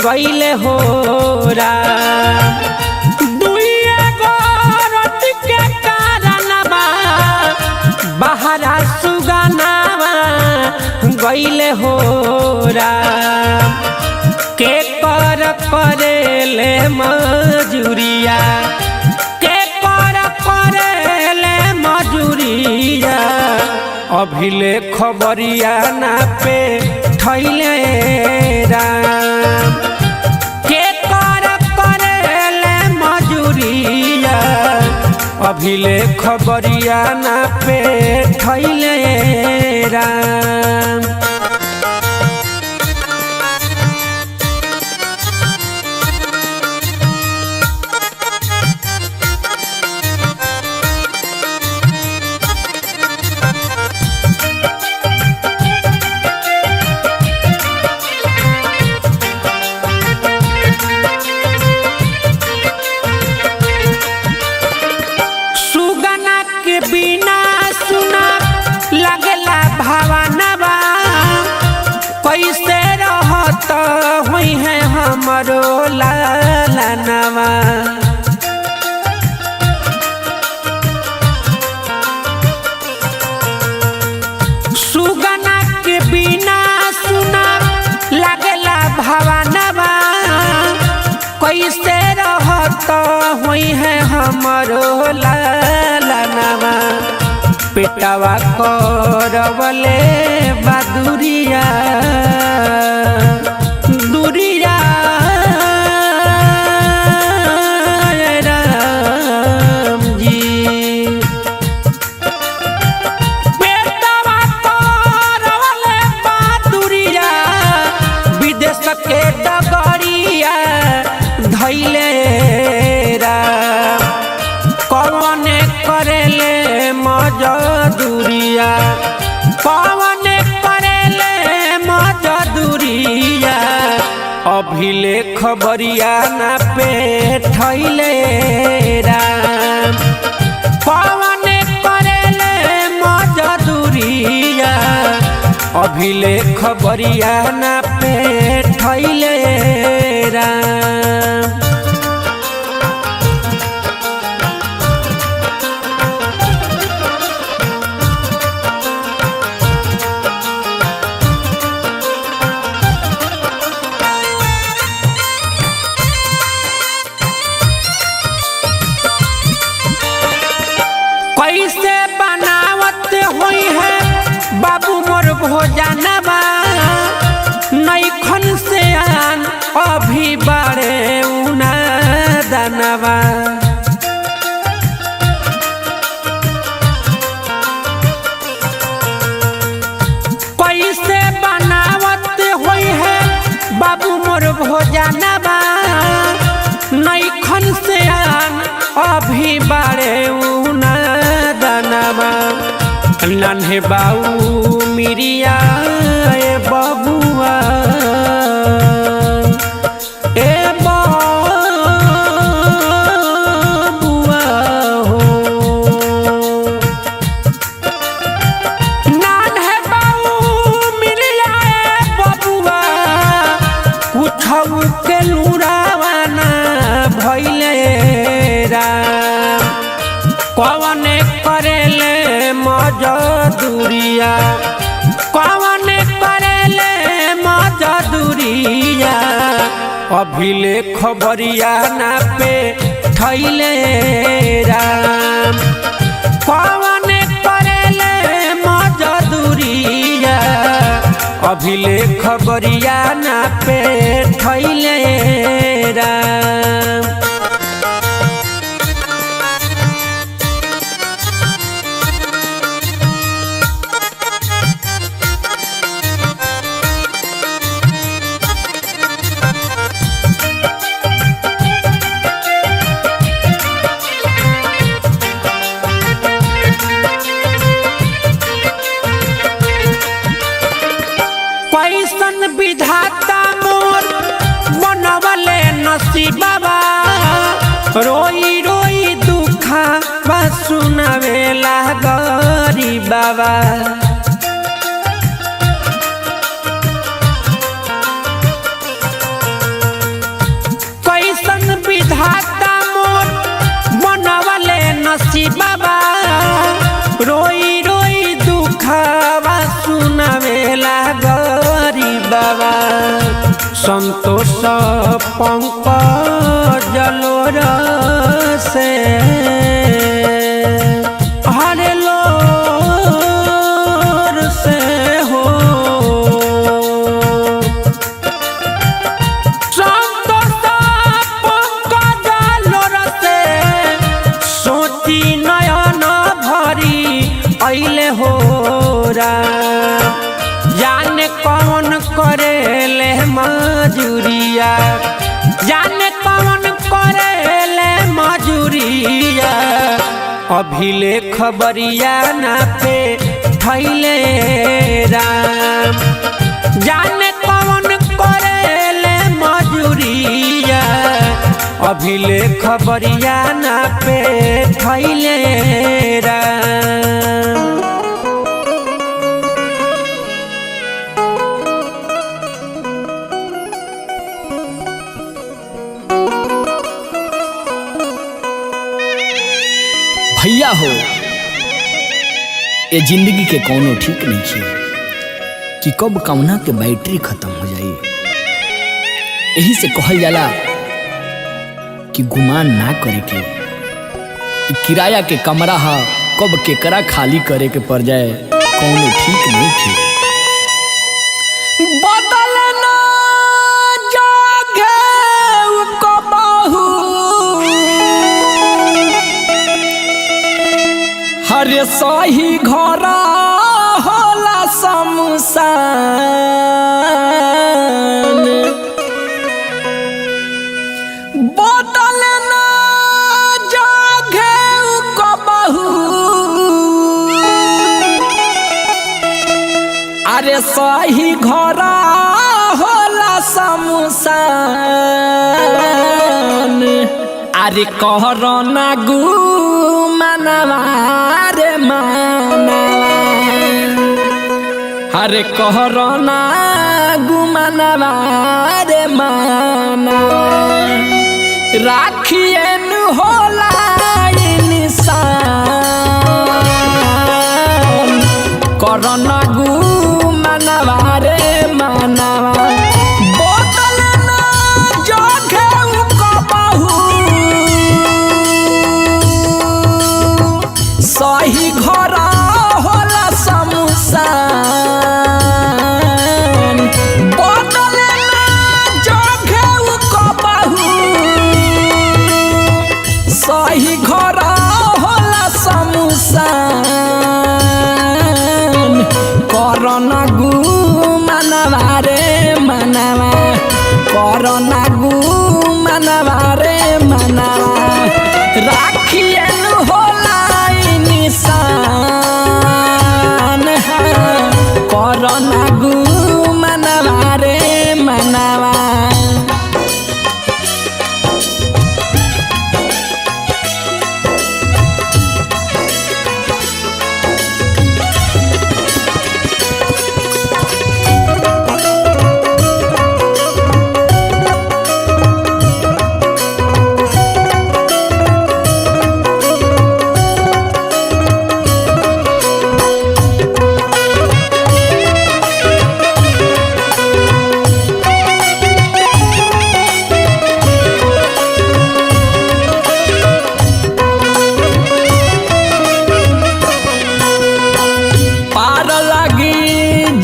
गईले हो के कारणवा बहरा सुगनावा गईले हो के कर करेले मजूरिया के कर करेले मजूरिया अभिले खबरिया ना पे ठैले राम के कर करेले मजूरिया अभिले खबरिया ना पे ठैले राम। बिना सुना लगला भावनवा कैसे रहत हुई है हमरो लालनवा सुगना के बिना सुना लगला भावनवा कैसे रहत हुई है हमरो लालनवा पेटवा करवले बदुरिया दुरिया राम जी पेटवा करवले बदुरिया विदेश के डगरिया धैले राम कौन करेले मजदूरिया कौन करेले मजदूरिया अभिले खबरिया ना पे ठैले राम कौन करेले मजदूरिया अभिले खबरिया ना पे ठैले राम। कैसे बनावत हुई है बाबू मोर भोजनवा नैखन से आन अभी बड़े उना दनवा कैसे बनावत हुई है बाबू मोर भोजनवा नैखन से आन अभी बड़े उना दनवा नन्हे बाऊ मिरिया ए बबुआ ए बबुआ हो नन्हे बाऊ मिरिया ए बबुआ कुछऊ के लुरावाना भइले राम कौन करेले मजदूरिया कौन करेले मजदूरिया अभिले खबरिया ना पे ठैले राम कौन करेले मजदूरिया अभिले खबरिया ना पे ठैले राम। कैसन विधाता मोर बनवले नसीबा रोई रोई दुखा सुनावेला गरीबा लोर से हरे लोर से हो लोर से सोची नयन भरी अइले हो जाने कौन करेले मजूरिया जाने कौन करेले मजूरिया अभिले खबरिया ना पे थैले राम जाने कौन करेले मजूरिया अभिले खबरिया ना पे थैले राम। भैया हो ये जिंदगी के कोनो ठीक नहीं है कि कब कौना के बैटरी खत्म हो जाए। यही से कहल जाला कि गुमान ना करे के किराया के कमरा हा कब केकरा खाली करे के पड़ जाए कोनो ठीक नहीं है। बदलना जागे कबहू हरे सही घरा होला शमशान बदलना जागे कबहू अरे सही घरा होला शमशान अरे कहरना गु मनवा रे मनवा अरे कहरना गु मनवा रे मनवा राखियन होला इंसान करना गु मनवा रे मनवा बदलना जागे कबहू सही घरा होला शमशान बदलना जागे कबहू सही घरा होला शमशान करना गु मनवा रे मनवा करना गु मनवा रे मनवा राखियन होला निशान करना गु मनवा रे मनवा।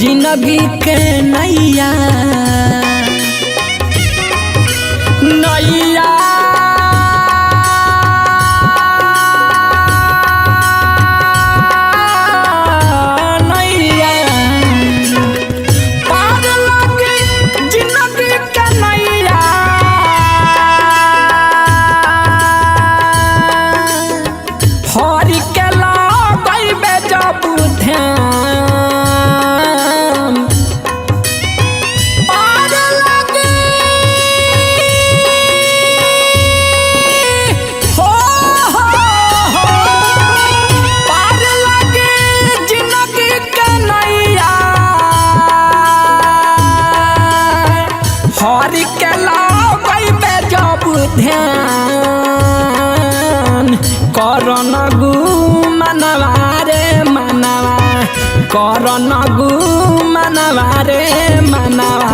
जिंदगी के नैया नैया नैया पार लगी जिंदगी के नैया हरि के लगैबे जब ध्यान पार लगी हो पार लगी जिंदगी के नैया हरि के लगैबे जब ध्यान करना गु मनवा रे मनवा करना गु मनवा रे मनवा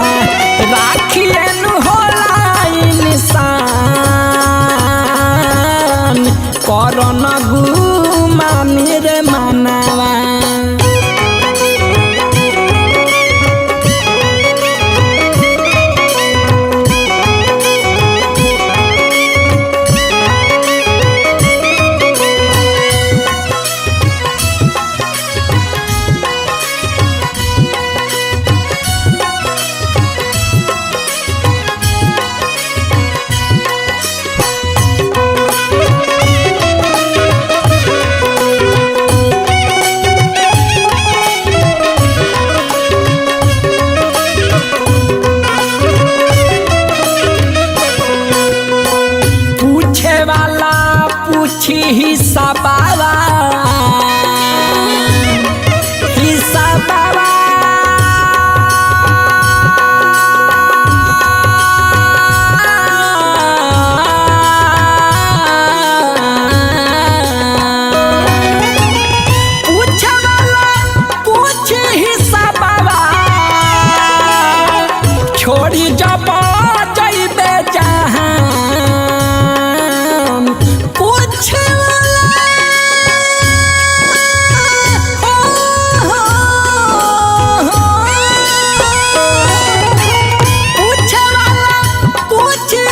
राखियन होला इंसान करन गुमान रे मानवा हिसाबावा हिसाबावा पूछे वाला पूछ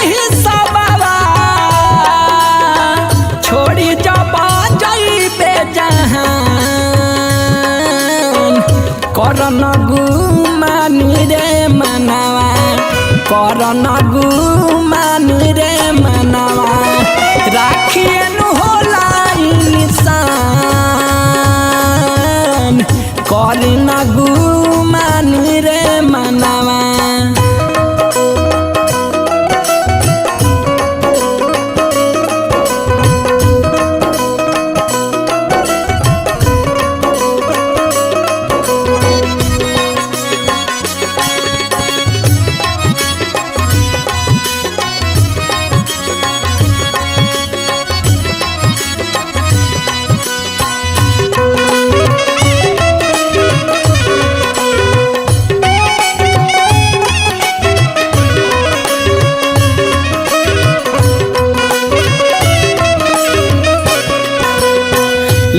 हिसाबावा छोड़ी जब जइबे जहां करन गुमान रे मनवा करन गुमान रे मनवा राखियनु होला इंसान करन गुमान रे मनवा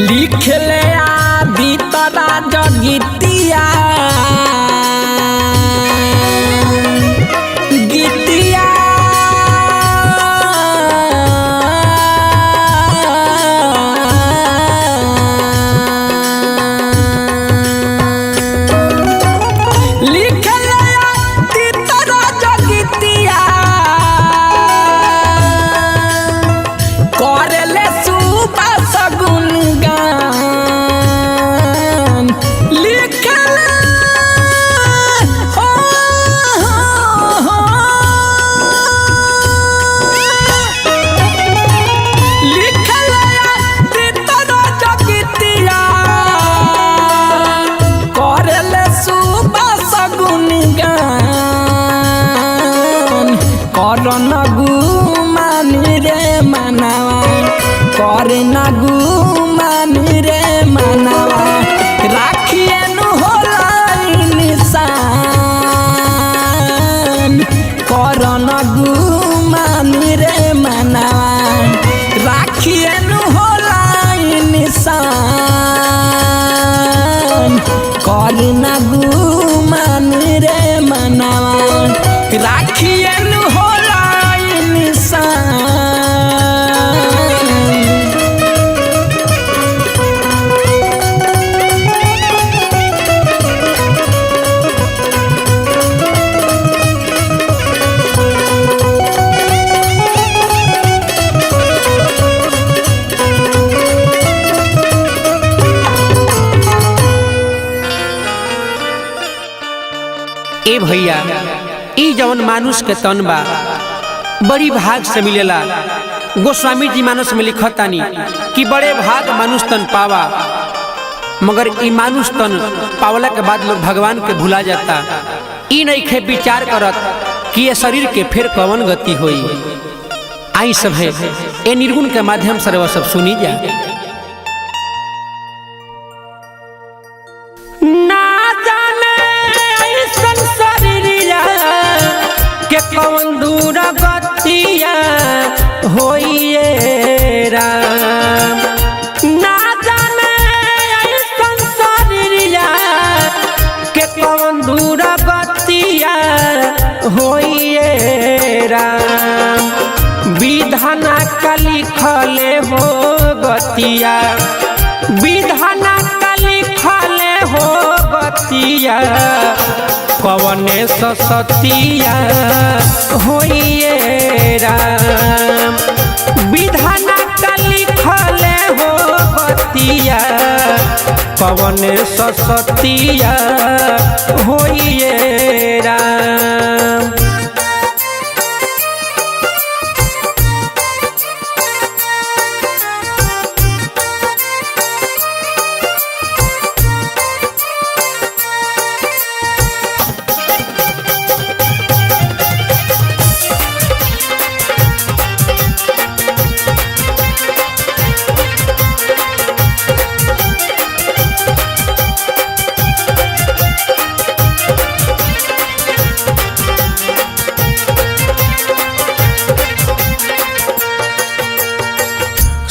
लिखले आदि तरा जगितिया गीतिया लिखले आदि तरा जगितिया करले सुबह सगुन करन गुमान रे मनवा करन गुमान रे मनवा राखियनु होला इंसान करन गुमान रे मनवा राखियनु होला इंसान करन गुमान रे मनवा राखियनु होला इंसान ए भैया ई जवन मानुष के तन बा बड़ी भाग से मिलेला। गोस्वामी जी मानस में लिखतानी कि बड़े भाग मानुष तन पावा, मगर ई मानुष तन पावला के बाद लोग भगवान के भुला जाता। ई नइखे विचार करत कि ये शरीर के फिर कवन गति होई। आई सब है ए निर्गुण के माध्यम से वो सब सुनी जा। कौन दूर गतिया होइए रा का लिखले हो गतिया, विधाना का लिखले हो गतिया, कवने सतिया होइए राम। विधाना का लिखले हो गतिया, कवने सतिया होइए राम।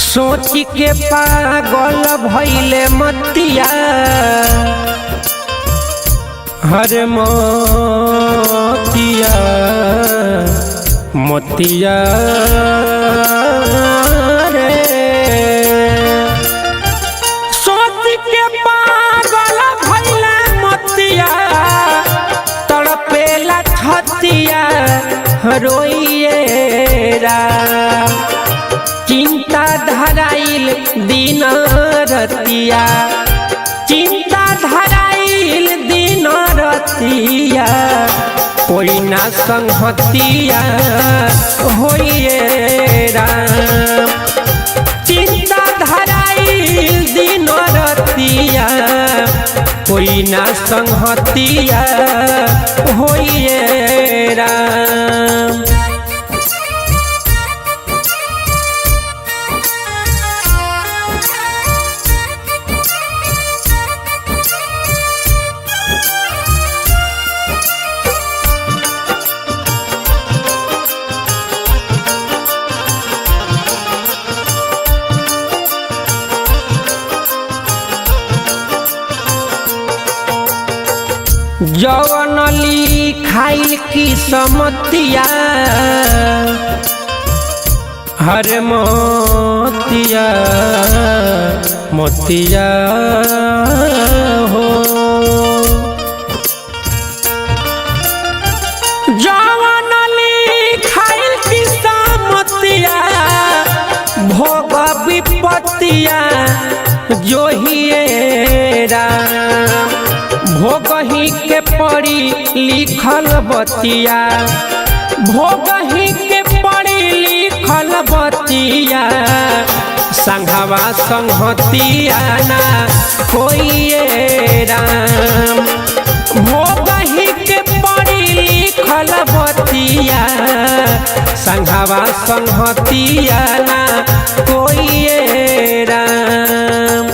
सोच के पागल भइले मतिया, हर मोतिया मोतिया रे। सोच के पागल भइले मतिया, तड़पेला छतिया रोइए राम। चिंता धराइल दिन रतिया, चिंता धराइल दिन रतिया, कोई ना संगतिया होइए राम। चिंता धराइल दिन रतिया, कोई ना संगतिया होइए राम। जवन लिखाइल की समतिया, हर मोतिया मोतिया हो। जवन लिखाइल की समतिया, भोग विपत्तिया जोहिए राम। भोगही के पड़ी लिखल बतिया, भोगही के पड़ी लिखल बतिया, संघवा संगतिया ना होइए राम। भोगही के पड़ी लिखल बतिया, संघवा संगतिया ना होइए राम।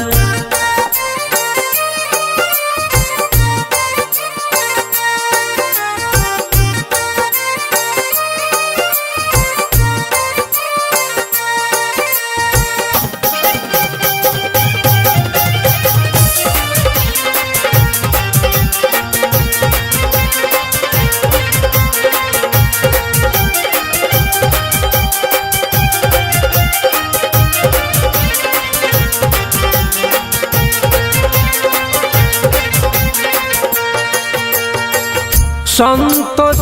संतोष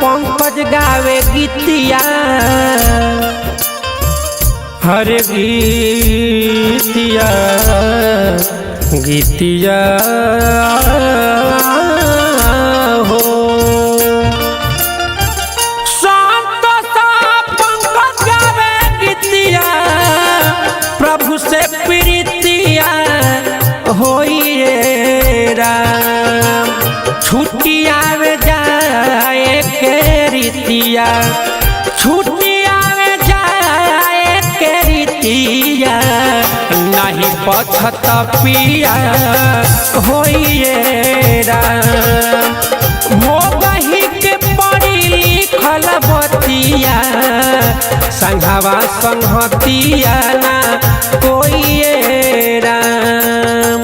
पंकज गावे गीतिया, हर गीतिया गीतिया हो। संतोष पंकज गावे गीतिया, प्रभु से प्रीतिया होइए राम। छुट्टिया में जाए के रीतिया, छुट्टिया में जाए के रीतिया, नहीं पछत पिया होइए राम। भोगही के पड़ी लिखल बतिया, संघवा संगतिया ना कोइए राम।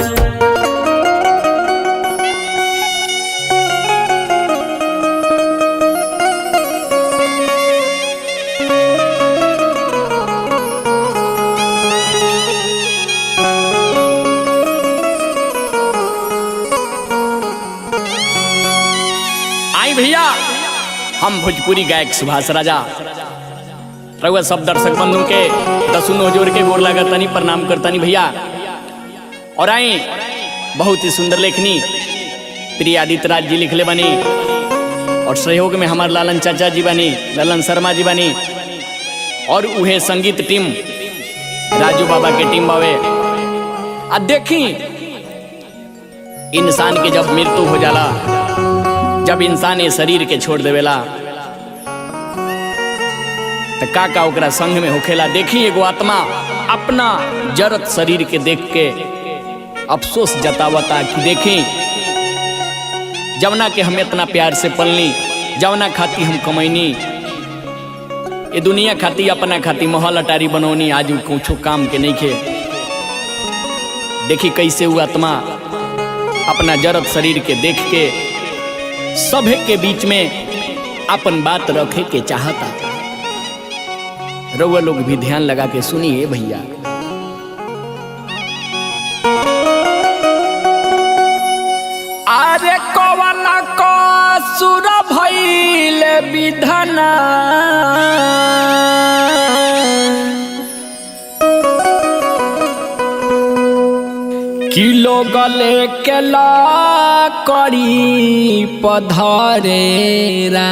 हम भोजपुरी गायक सुभाष राजा रउआ सब दर्शक बंधु के दसुनो जोर के गोर लागतनी, प्रणाम करतनी भैया। और आई बहुत ही सुंदर लेखनी प्रिय आदित्य राज जी लिखले बनी और सहयोग में हमारे लालन चाचा जी बनी, ललन शर्मा जी बनी और उहे संगीत टीम राजू बाबा के टीम बावे। आ देखी इंसान के जब मृत्यु हो जाला, जब इंसान ये शरीर के छोड़ देवेला तो का ओकरा संग में होखेला। देखी एगो आत्मा अपना जरत शरीर के देख के अफसोस जतावता कि देखी जवना के हम इतना प्यार से पलनी, जवना खाती हम कमैनी, ये दुनिया खाती अपना खाती महल अटारी बनौनी, आज कुछ काम के नहीं खे। देखी कैसे वो आत्मा अपना जरत शरीर के देख के सभे के बीच में अपन बात रखे के चाहता। रउआ लोग भी ध्यान लगा के सुनिए भैया। अरे कवन कसुर भइल विधना, किलो गले के ला करी पधरेरा।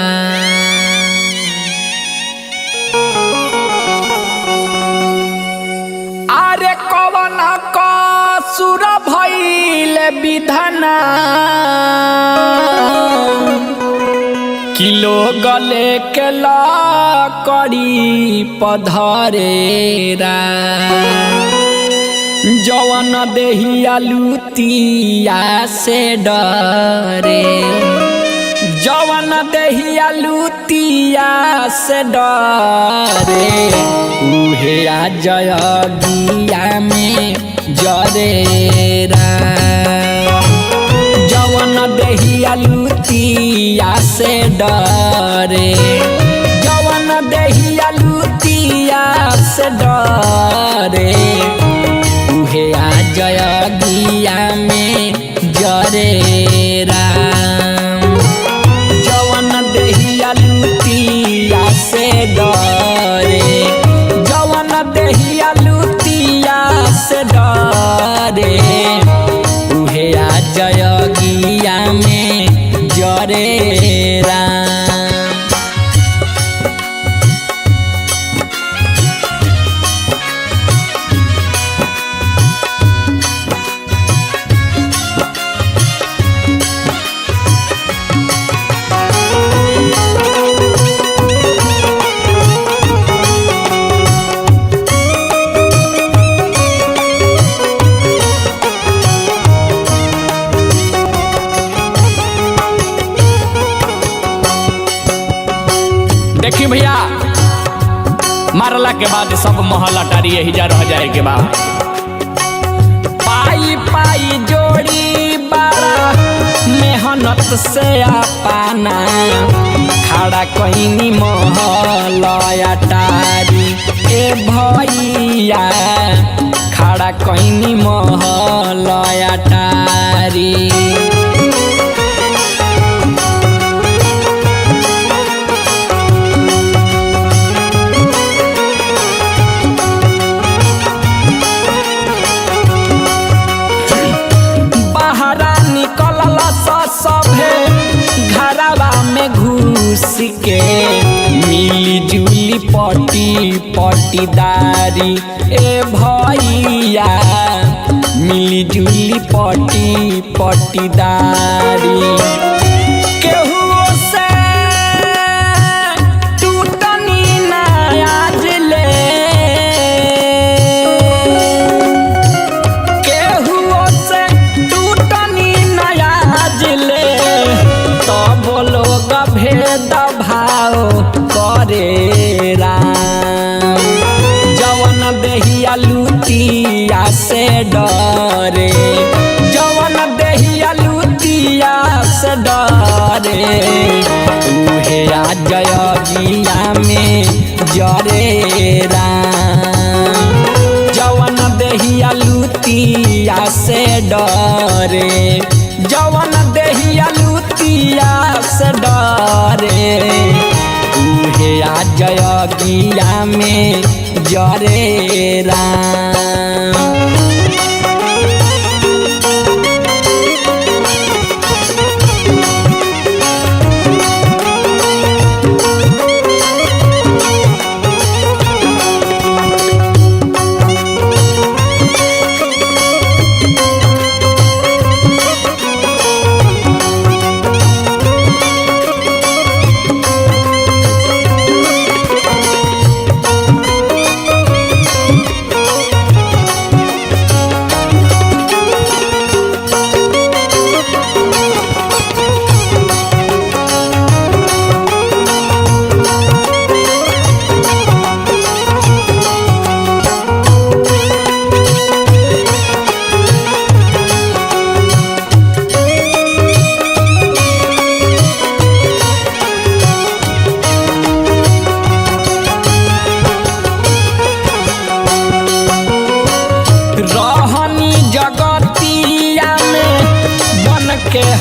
अरे कवन कसुर भइल विधना, किलो गले के ला करी पधरेरा। जवन देहिया लुतिया से डरे, जवन देहिया लुतिया से डरे, उहे आ जयगिया में जरेरा। जवन देहिया लुतिया से डरे, जवन देहिया लुतिया से डरे, उहे आ जयगिया में जरेरा। जवन देहिया लुतिया से डरे, जवन देहिया लुतिया से डरे, उहे आ जयगिया में जरेरा। देखी भैया मारला के बाद सब महल अटारी यही जा रह जाए के बाद पाई पाई जोड़ी बारा मेहनत से अपना खड़ा कहीं महल अटारी। ए भैया खड़ा कहीं महल अटारी। सभे घरवा में घुस के मिली जुली पटी पटीदारी। ए भैया मिली जुली पटी पटीदारी। केहू से टूटनी ना आज ले, केहू से टूटनी ना आज ले, तब लोग भेद भाव करे राम। जवन देहिया लुतिया से डरे, जवन देहिया लुतिया से डरे, उहे आ जयगिया में जरे राम। जवन देहिया लुतिया से डरे, जवन देहिया लुतिया से डरे, आ जयगिया में जरे राम।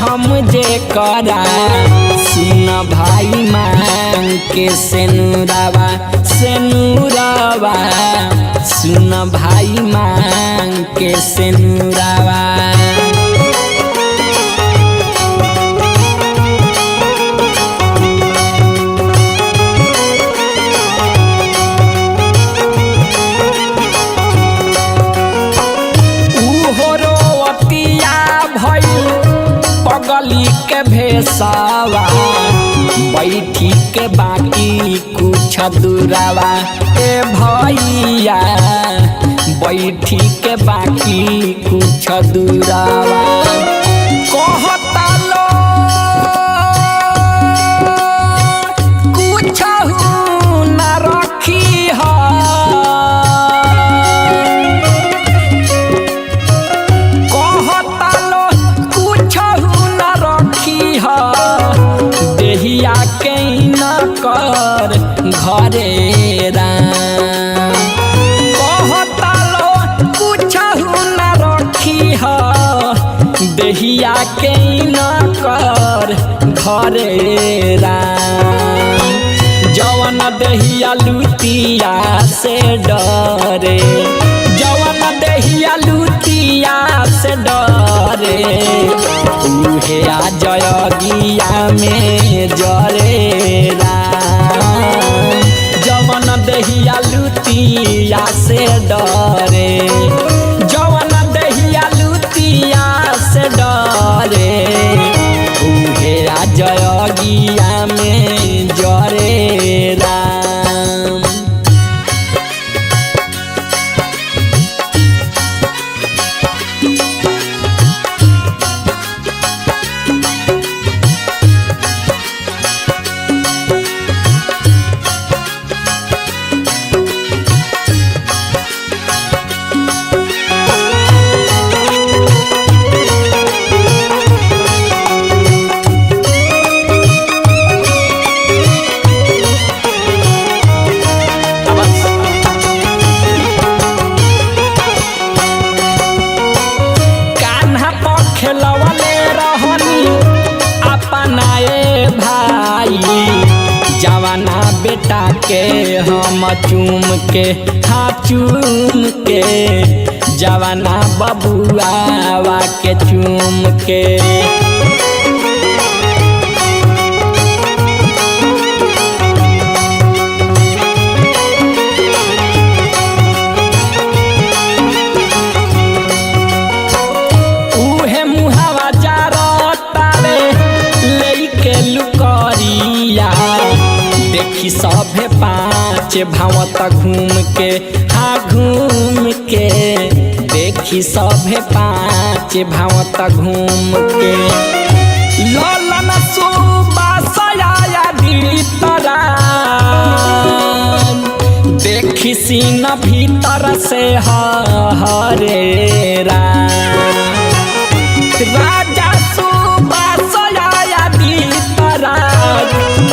हम जे करा सुन भाई मांग के सेनुरावा सेनुरावा सुन भाई मांग के सेनुरावा। पगली के भेसावा बैठी के बाकी कुछ दूरावा ए भैया बैठी के बाकी कुछ दूरावा। कहता लो कुछ न रखी है देहिया के न कर घरे राम। कहता लो कुछ न रखी है देहिया के न कर घरे राम। जवन देहिया लुटिया से डरे जवन देहिया लुटिया से डरे उहे आ जयगिया में जरे राम। जवन देहिया लुटिया से डरे जवन देहिया लुटिया से डरे उहे आ जयगिया में जरे राम। खेलवले रहनी अपनाए भाई जवाना बेटा के हम चूम के हाँ चूम के जवाना बबुआवा के चूम के। देखी सभे पाँच भावत घूम के हाँ घूम के देखी सभे पाँच भावत घूम के। ललन सुबासया भीतरा देखी सीन भीतर से हरे राजा सुबासया भीतरा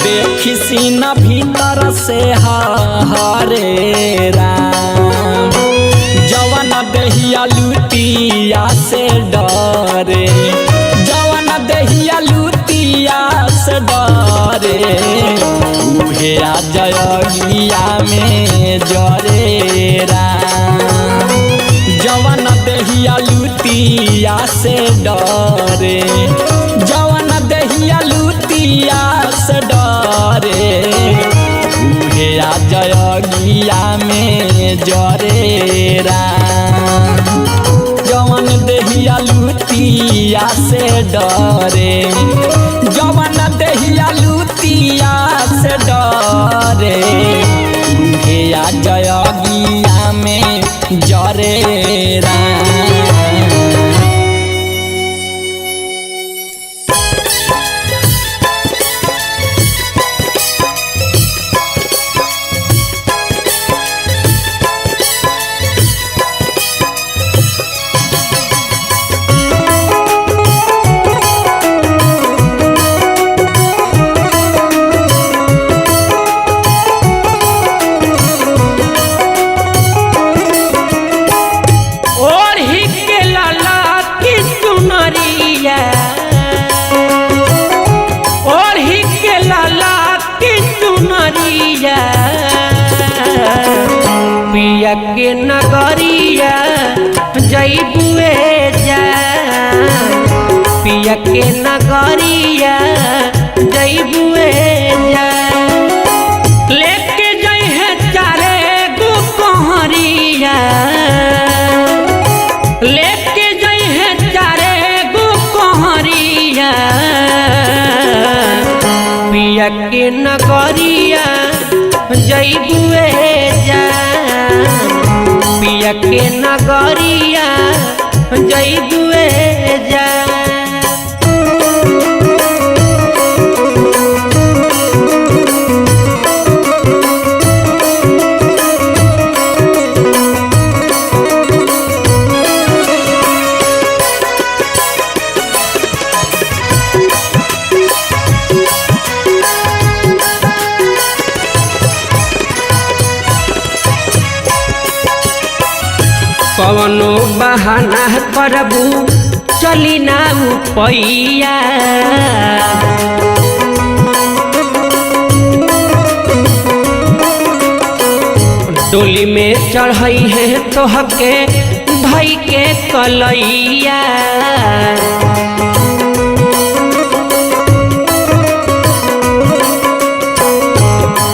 देखी सीन भीतर से हरे राम। जवन देहिया लुटिया से डरे जवन देहिया लुटिया से डरे उहे आ जयगिया में जरे राम जवन देहिया लुतिया से डरे जवन देहिया लुतिया से डरे उहे आ जयगिया में जरे राम जवन देहिया लुतिया से डरे जवन देहिया लुतिया से डरे उहे आ जयगिया में जरे राम पिया के नगरिया जइबुए जा पिया के नगरिया जइबुए जा लेके जई है चारे गो कहरिया लेके जई है चारे गो कहरिया पिया के नगरिया जइबुए जा पिया के नगरिया जइबुए जा कवनो बहाना करबू चली ना पैया डोली में चढ़ई है तोहके धई के कलैया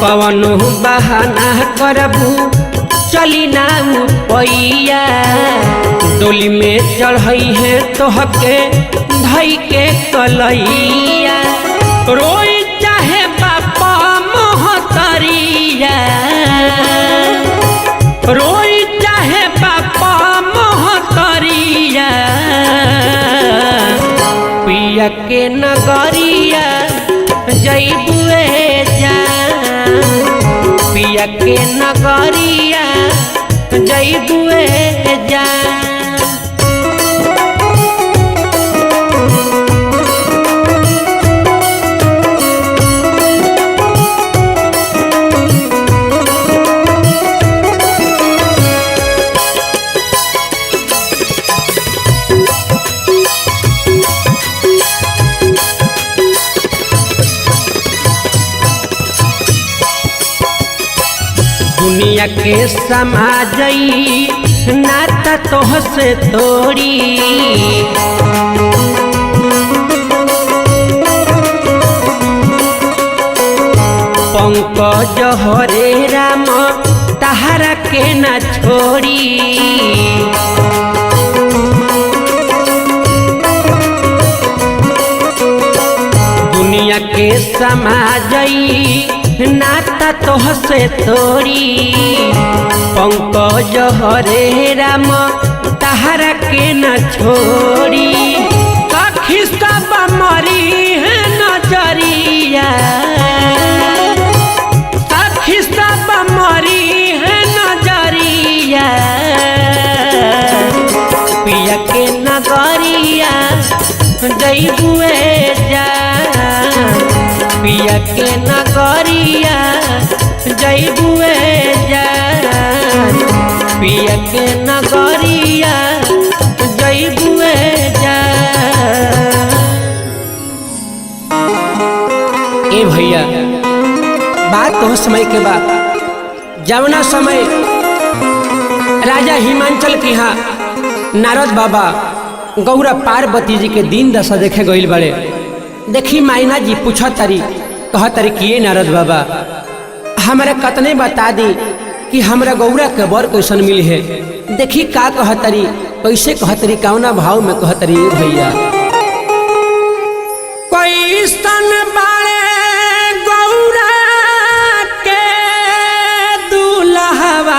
कवनो बहाना करबू चली ना पैया डोली में चढ़ई है तोहके धई के कलैया रोई चाहे बापा मोहतरिया रोई चाहे बापा मोहतरिया पिया के नगरिया जइबुए जा पिया के नगरिया जइबुए जा दुनिया के समाजई नाता तोह से तोड़ी पंकज हरे राम तहरा के न छोड़ी दुनिया के समाजई नाता तोह से तोड़ी पंकज हरे राम तहरा के न छोड़ी सखी सब मरी है नजरिया सखी सब मरी है नजरिया पिया के नगरिया जइबुए जा पिया के नगरिया जइबुए जा पिया के नगरिया जइबुए जा ए भैया बात तो समय के बाद जवना समय राजा हिमांचल के यहाँ नारद बाबा गौरा पार्वती जी के दिन दशा देखे गईल बड़े। देखी मायना जी पूछा तारी कह तारी कि नारद बाबा हमारे कतने बता दी कि हमरा गौरा के बर कैसन मिली है। देखी का कह तारी कैसे कह तारी कौना भाव में कह तारी भैया कैसन बाड़े गौरा के दुल्हवा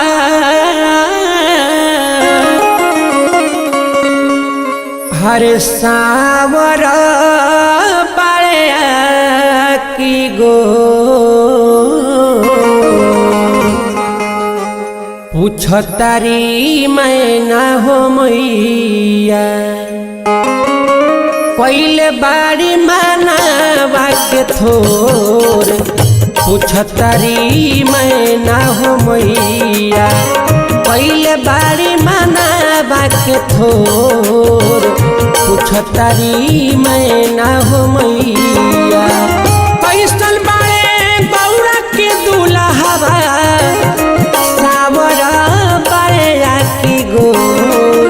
हरे सावर बाड़े की गो पूछतारी मैं ना हो मैया पहले बाड़ी मानवा के थोर पूछतारी मैं ना हो मैया पहले बाड़ी मानवा के थोर पूछतारी मैं ना हो मैया कैसन बाड़े गौरा के दुल्हवा सावर बाड़े की गोर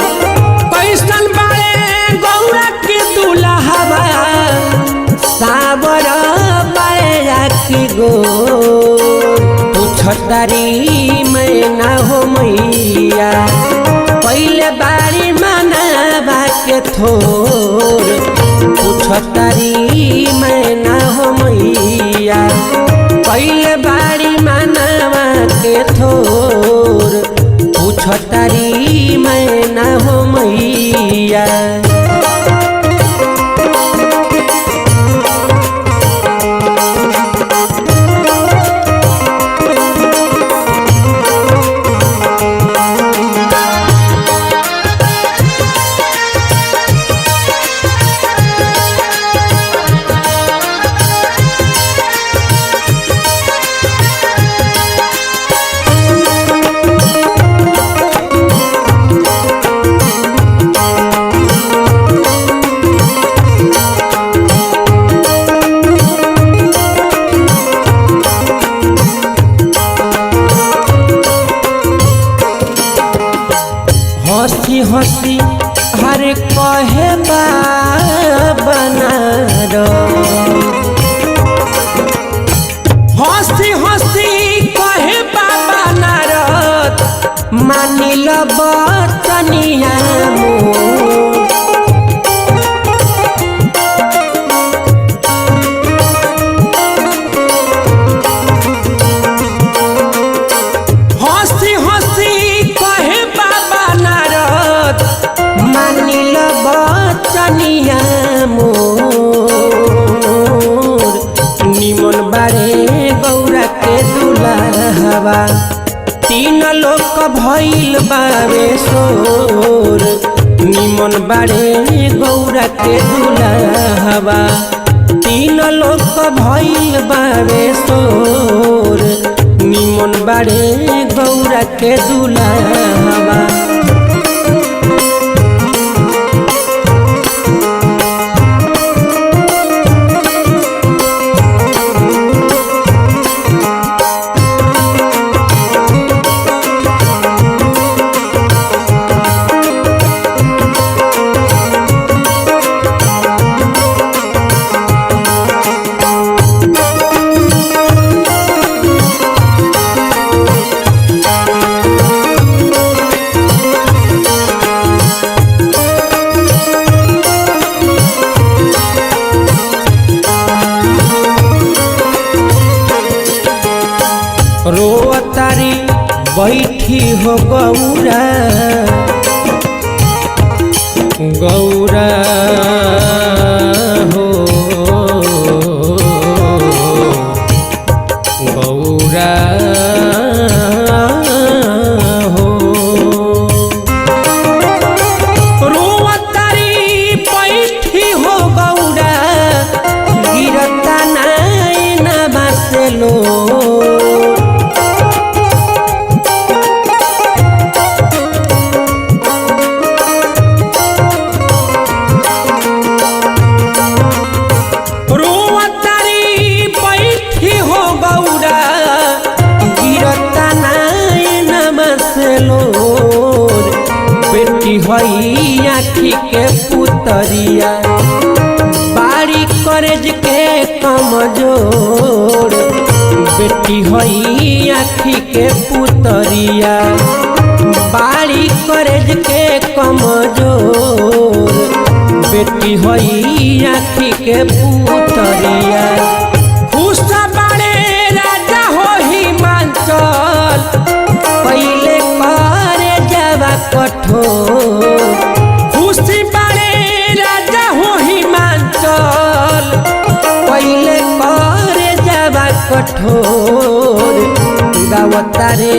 कैसन बाड़े गौरा के दुल्हवा सावर बाड़े की गोर पूछतारी मैं ना हो मैया पहले बाड़ी मानवा के थोर पूछतारी मैं ना हो मैया पहले बाड़ी मानवा के थोर पूछतारी मैं ना हो मैया हंसी हंसी हर कहे बना हंसी हंसी कहे बाबा नारद मानिल बचनिया हंसी हंसी कहे बाबा नारद मानिल बचनिया मोर निमन बारे गौरा के दुल्हवा तीन लोक भइल बावे सोर निमन बारे गौरा के दुल्हवा तीन लोक भइल बावे सोर निमन बारे गौरा के दुल्हवा रोतारी बैठी हो गौरा गौरा हो गौरा हो रोतारी बैठी हो गौरा गिरता नैना बसलो बेटी हई आँखी के पुतरिया बाड़ी करेज के कमजोर बेटी हई आँखी के पुतरिया बाड़ी करेज के कमजोर बेटी हई आँखी के पुतरिया खुश बाड़े राजा हो हिमाचल पहले करे जावा कठोर खुशी बाड़े राजा हो हिमाचल पहले करे जावा कठोर गावतारे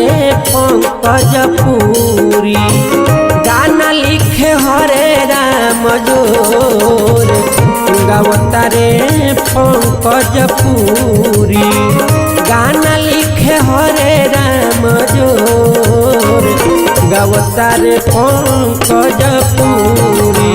पंकज पुरी गाना लिखे हरे राम जोर गावतारे पंकज पुरी गाना लिखे हरे राम जोर गावतारे पंकज पुरी।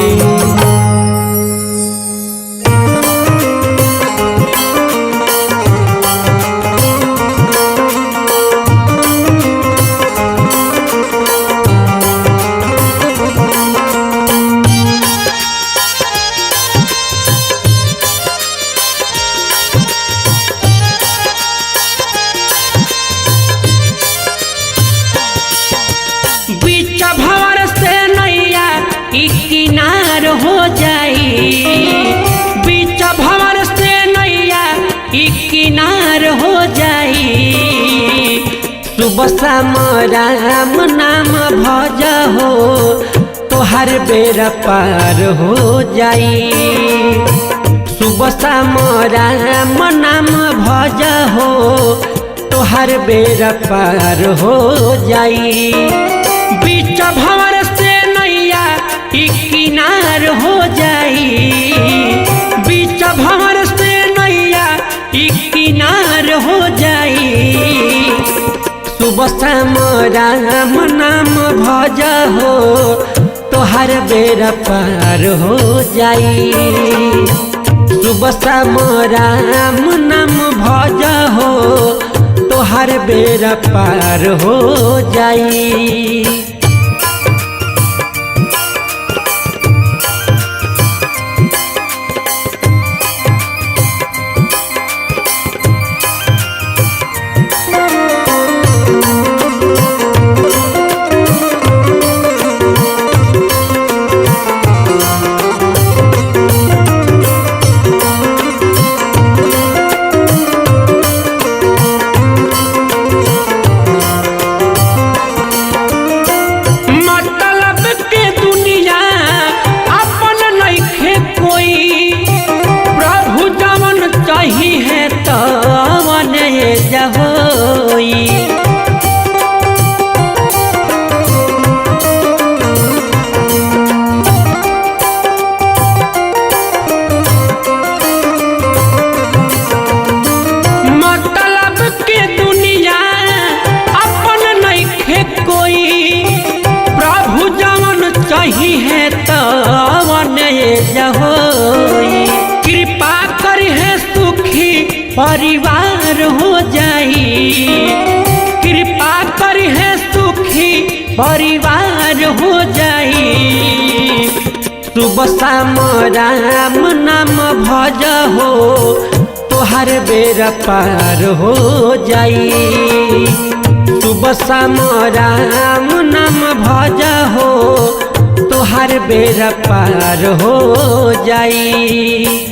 बीच भंवर से नैया की किनार हो जाई बीच भंवर से नैया की किनार हो जाई सुबह शाम राम नाम भज हो तोहर बेरा पार हो जाई सुबह शाम राम नाम भज हो तोहर बेरा पार हो जाई बीच भंवर से नैया की किनार हो जाई बीच भंवर से नैया की किनार हो जाई सुबह शाम राम नाम भज हो तोहर बेरा पार हो जाई सुबह शाम राम नाम भज हो तोहर बेरा पार हो जाई। कृपा कर है सुखी परिवार हो जाई कृपा कर है सुखी परिवार हो जाई सुबह शाम राम नाम भज हो तोहर बेरा पार हो जाई सुबह शाम राम नाम भज हो तोहर बेरा पार हो जाई।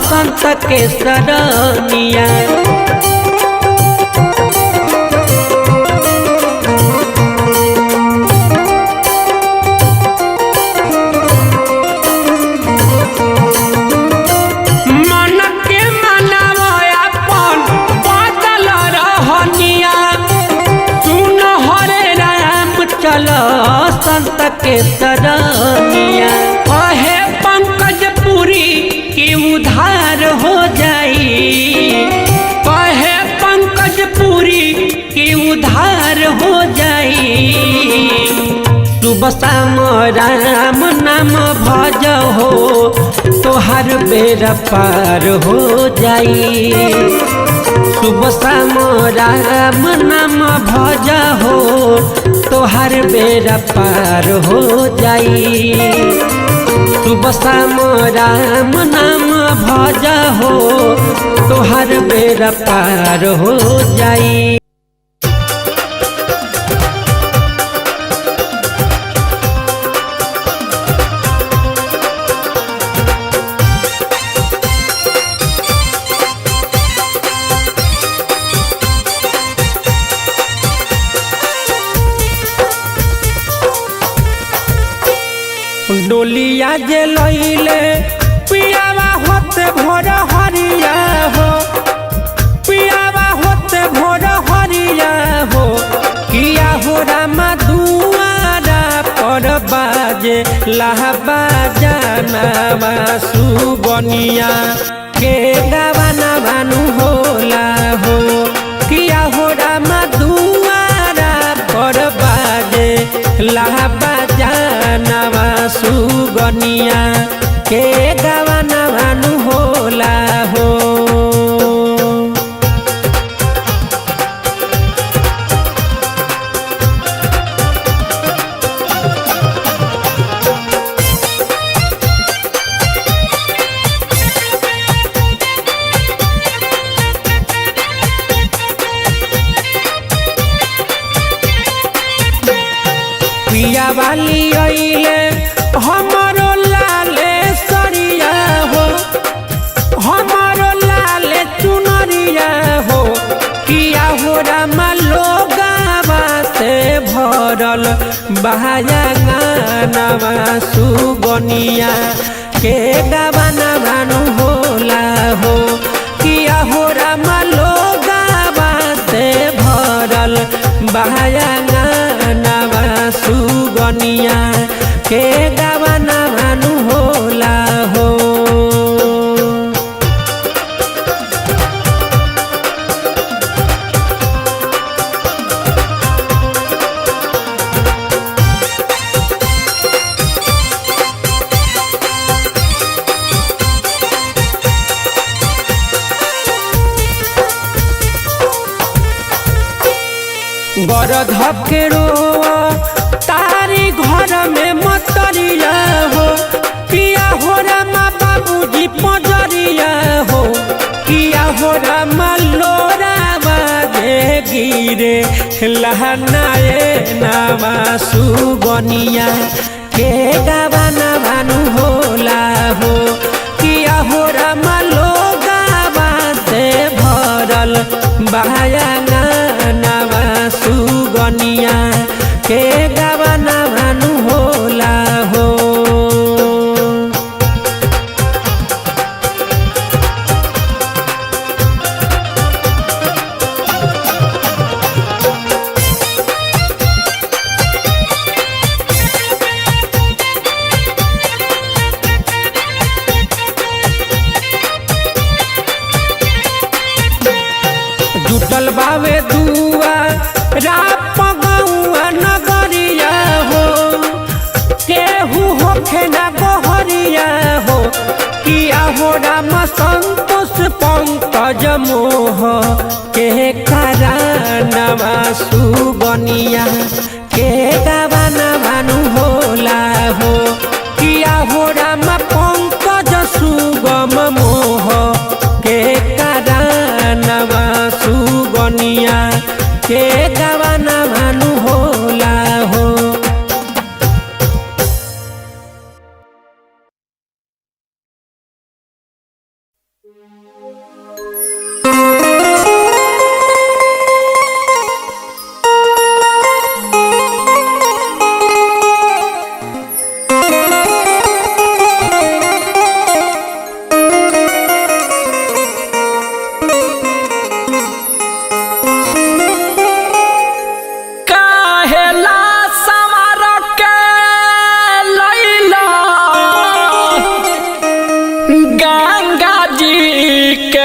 संत के सरनिया मन के मन उधार हो जाई, कहे पंकज पुरी की उधार हो जाई। सुबह शाम राम नाम भज हो, तोहर बेड़ा पार हो जाई। सुबह शाम राम नाम भज हो, तोहर बेड़ा पार हो जाई। सुबह शाम राम नाम भज हो, तोहर बेड़ा पार हो जाई। डोलिया जे लइले पियावा होते भोर हरिया हो, पियावा होते भोर हरिया हो। किया हो रामा दुआरा पर बाजे लहबा जानवा सुबनिया के गावाना भानु होला हो। किया हो रामा दुआरा पर बाजे लहबा जानवा सुगनिया के गावाना भानु होला हो। पिया वाली अइले हमारो लाले सरिया हो, हमारो लाले चुनरिया हो। किया हो रामा लोगावा से भरल बहाया गानावा सुगनिया के गावाना भानु होला हो। किया हो रामा लोगावा से भरल बहाया गानावा सुगनिया के गावाना भानु होला हो। गरध के रोआ तारी घर में मतरिया हो। किया हो रामा बाबूजी पजरिया हो। किया हो रामा लोरा बाजे गिरे लहनाए नामा सुगनिया के गावाना भानु होला हो। किया हो रामा लोगावा से भरल बहाया गानावा सुगनिया के गावाना भानु होला हो। जुटल बावे दुआ राप गौआ नगरिया हो। केहू होखे ना गोहरिया हो। किया हो रामा संतोष पंकज मोह के करानवा सुगनिया के गावाना भानु होला हो। किया हो रामा पंकज सुगम मोह के करानवा सुगनिया के गावाना भानु होला हो। गंगा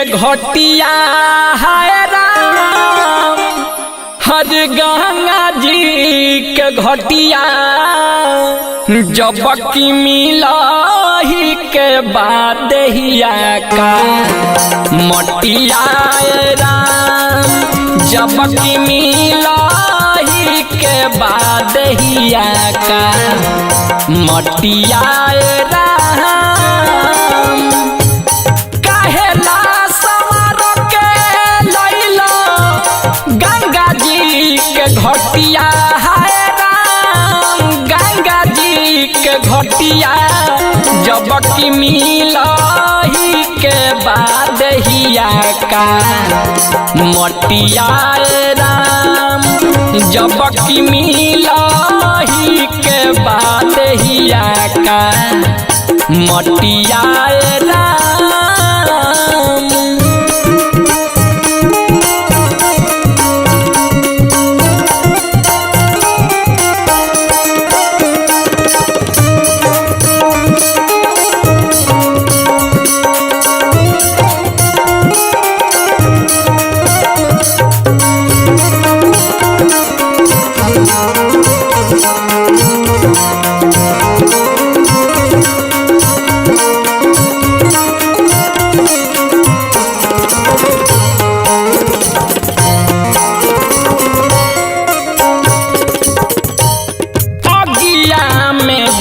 घटिया है राम, हर गंगा जी के घटिया जब की मिलही के बाद हिया का मटिया राम, जब की मिलही के बाद हिया का मटिया राम। काहेला सवार के लैला गंगा जी के घटिया है राम, गंगा जी के घटिया जब की मिलही के बाद हिया का मटिया राम, जब की मिलही के बाद हिया का मटिया राम।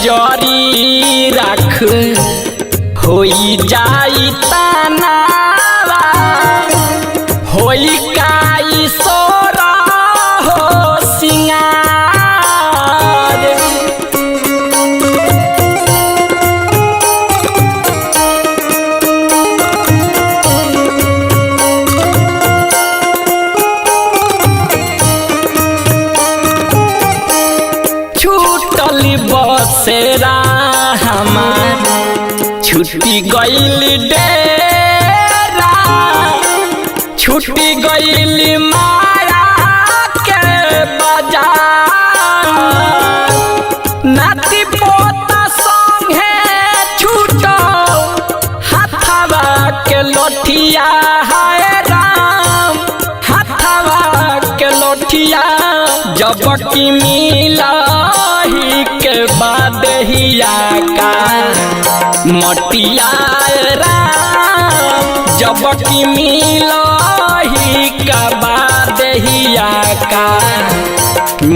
जरी रख होई जाई तनावा, होई काई सोरा हो सिंगार। छूटल बसेरा हमार छुट्टी गइल डेरा, छुट्टी गइल माया के बाजार। नाती पोता संगे छूटो हाथवा के लोठिया है राम, हाथवा के लोठिया जब की मिलही के बाद हिया का मटिया राम, जब की मिलही का बाद हिया का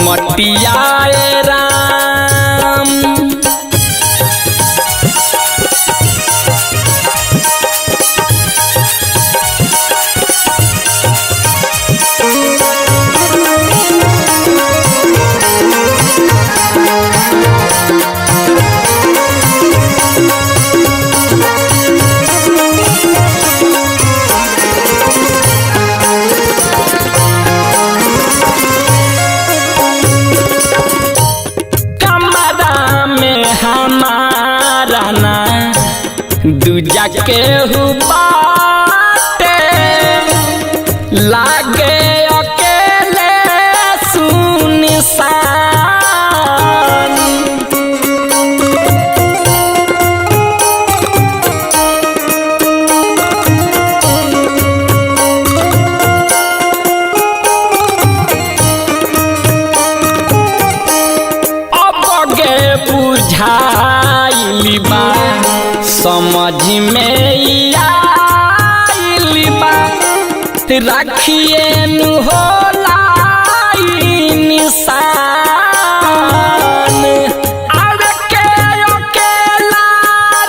मटिया राम। हमारा ना दूजा के बाटे लागे अकेले सुनसान। अब गे बुझाइली बा समझ में आइली बा, राखिए नु होला निशान। आवे के अकेला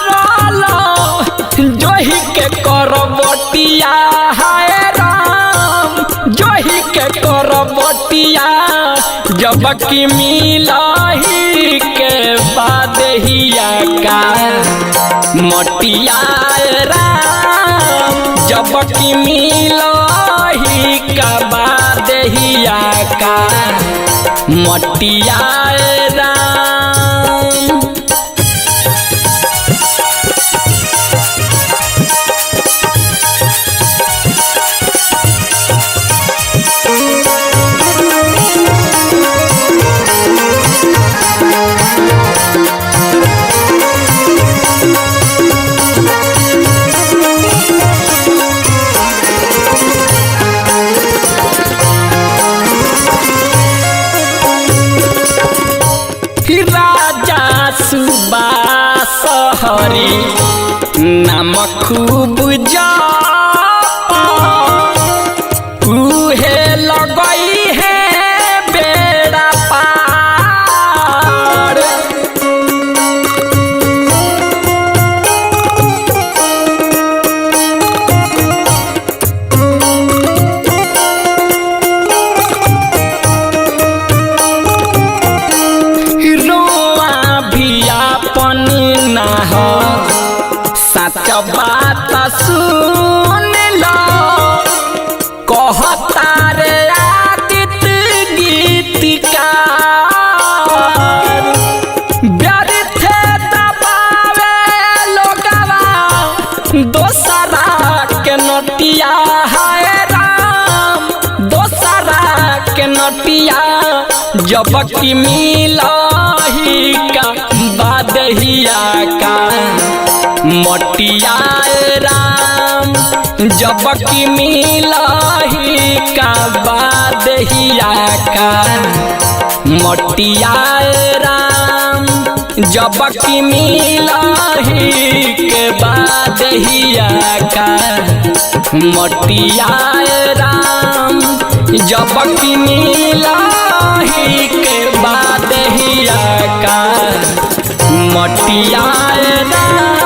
रोलो जोही के करबटिया है राम, जोही के करबटिया जब की मिलही के बाद हिया का मटिया राम, जब की मिलही का बाद हिया का मटिया राम। हरि नाम खूब जाप उहे लगई है बेड़ा पार। रोआ भी अपन ना हो सच बात सुन लो कहता रे आदित्य गीतिकार व्यर्थ दबावे लोगवा दोसरा के नटिया है राम दोसरा के नटिया जब कि मिलही का बादहिया का मटिया राम जब कि मिलही का बादहिया का मटिया राम जब कि मिलही के बादहिया का मटिया राम जब कि मिलही के बादहिया का मटिया राम।